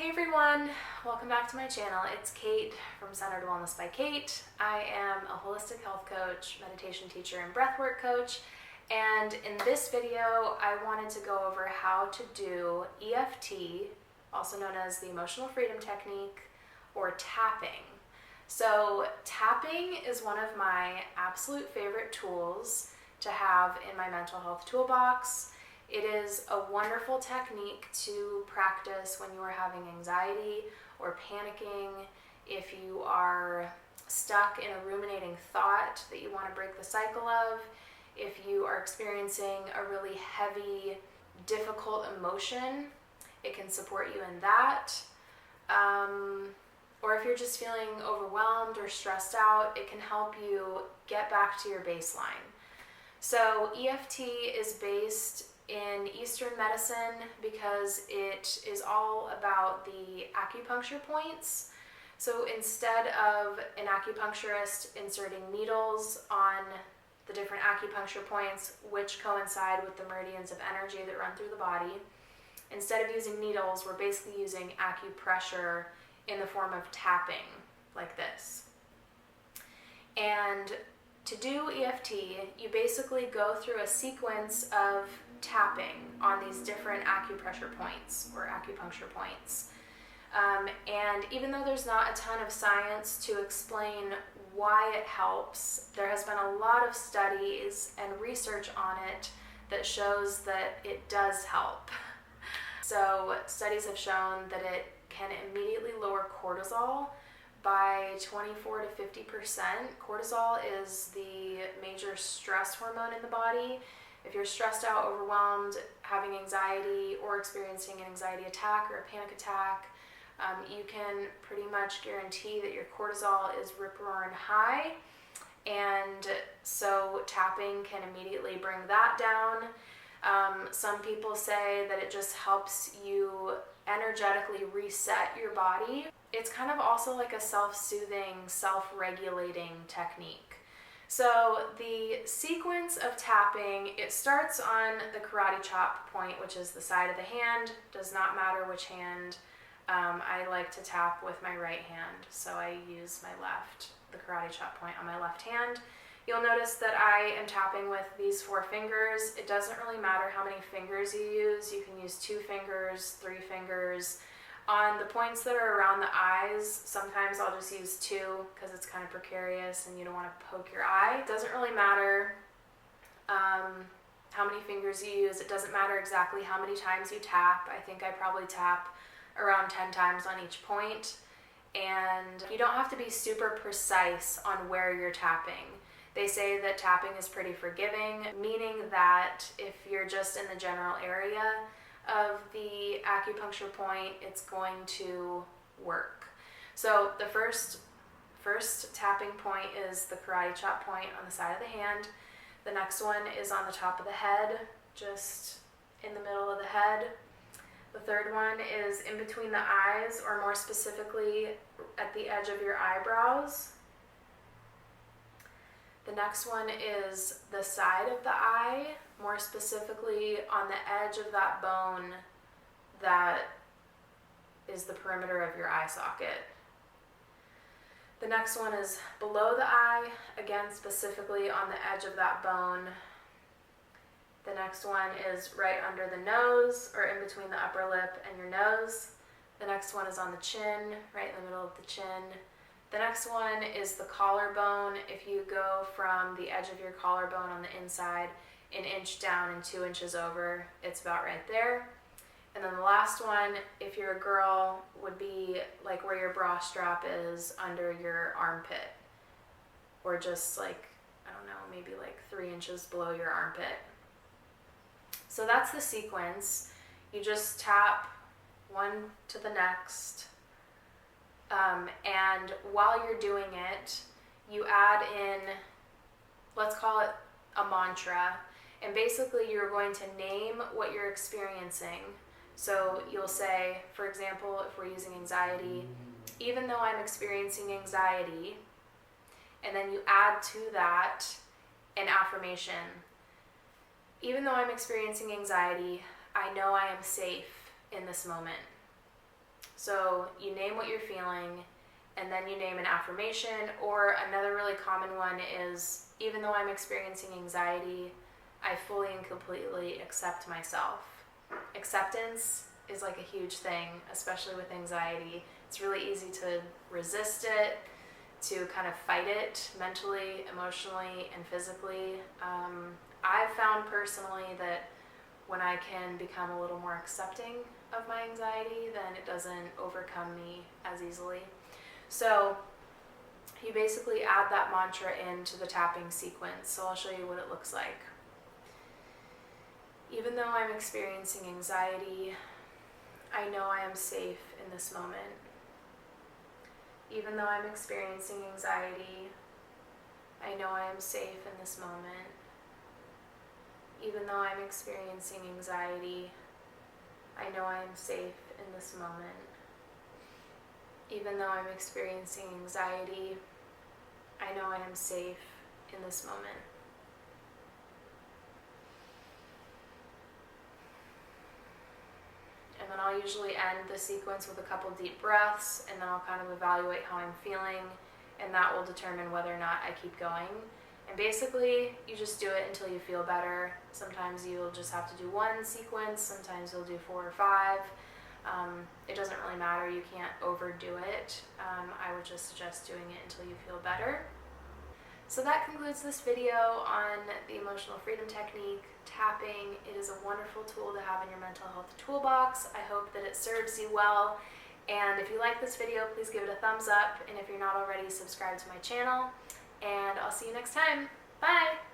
Hey everyone, welcome back to my channel. It's Kate from Centered Wellness by Kate. I am a holistic health coach, meditation teacher, and breathwork coach. And in this video, I wanted to go over how to do EFT, also known as the Emotional Freedom Technique, or tapping. So tapping is one of my absolute favorite tools to have in my mental health toolbox. It is a wonderful technique to practice when you are having anxiety or panicking, if you are stuck in a ruminating thought that you want to break the cycle of, if you are experiencing a really heavy, difficult emotion, it can support you in that. Or if you're just feeling overwhelmed or stressed out, it can help you get back to your baseline. So EFT is based in Eastern medicine because it is all about the acupuncture points. So instead of an acupuncturist inserting needles on the different acupuncture points, which coincide with the meridians of energy that run through the body, instead of using needles, we're basically using acupressure in the form of tapping, like this. And to do EFT, you basically go through a sequence of tapping on these different acupressure points or acupuncture points. And even though there's not a ton of science to explain why it helps, there has been a lot of studies and research on it that shows that it does help. So studies have shown that it can immediately lower cortisol by 24 to 50%. Cortisol is the major stress hormone in the body. If you're stressed out, overwhelmed, having anxiety, or experiencing an anxiety attack or a panic attack, you can pretty much guarantee that your cortisol is rip-roaring high. And so tapping can immediately bring that down. Some people say that it just helps you energetically reset your body. It's kind of also like a self-soothing, self-regulating technique. So the sequence of tapping, it starts on the karate chop point, which is the side of the hand. Does not matter which hand. I like to tap with my right hand, so I use my left, the karate chop point on my left hand. You'll notice that I am tapping with these 4 fingers. It doesn't really matter how many fingers you use. You can use 2 fingers, 3 fingers. On the points that are around the eyes, sometimes I'll just use 2 because it's kind of precarious and you don't want to poke your eye. It doesn't really matter how many fingers you use. It doesn't matter exactly how many times you tap. I think I probably tap around 10 times on each point. And you don't have to be super precise on where you're tapping. They say that tapping is pretty forgiving, meaning that if you're just in the general area of the acupuncture point, it's going to work. So the first tapping point is the karate chop point on the side of the hand. The next one is on the top of the head, just in the middle of the head. The third one is in between the eyes, or more specifically at the edge of your eyebrows. The next one is the side of the eye, more specifically on the edge of that bone that is the perimeter of your eye socket. The next one is below the eye, again specifically on the edge of that bone. The next one is right under the nose, or in between the upper lip and your nose. The next one is on the chin, right in the middle of the chin. The next one is the collarbone. If you go from the edge of your collarbone on the inside an inch down and 2 inches over, it's about right there. And then the last one, if you're a girl, would be like where your bra strap is under your armpit, or just like, I don't know, maybe like 3 inches below your armpit. So that's the sequence. You just tap one to the next. And while you're doing it, you add in, let's call it a mantra. And basically you're going to name what you're experiencing. So you'll say, for example, if we're using anxiety, even though I'm experiencing anxiety, and then you add to that an affirmation. Even though I'm experiencing anxiety, I know I am safe in this moment. So you name what you're feeling, and then you name an affirmation. Or another really common one is, even though I'm experiencing anxiety, I fully and completely accept myself. Acceptance is like a huge thing, especially with anxiety. It's really easy to resist it, to kind of fight it mentally, emotionally, and physically. I've found personally that when I can become a little more accepting of my anxiety, then it doesn't overcome me as easily. So you basically add that mantra into the tapping sequence. So I'll show you what it looks like. Even though I'm experiencing anxiety, I know I am safe in this moment. Even though I'm experiencing anxiety, I know I am safe in this moment. Even though I'm experiencing anxiety, I know I am safe in this moment. Even though I'm experiencing anxiety, I know I am safe in this moment. And then I'll usually end the sequence with a couple deep breaths, and then I'll kind of evaluate how I'm feeling, and that will determine whether or not I keep going. And basically, you just do it until you feel better. Sometimes you'll just have to do one sequence, sometimes you'll do 4 or 5. It doesn't really matter, you can't overdo it. I would just suggest doing it until you feel better. So that concludes this video on the emotional freedom technique, tapping. It is a wonderful tool to have in your mental health toolbox. I hope that it serves you well. And if you like this video, please give it a thumbs up. And if you're not already, subscribe to my channel. And I'll see you next time. Bye!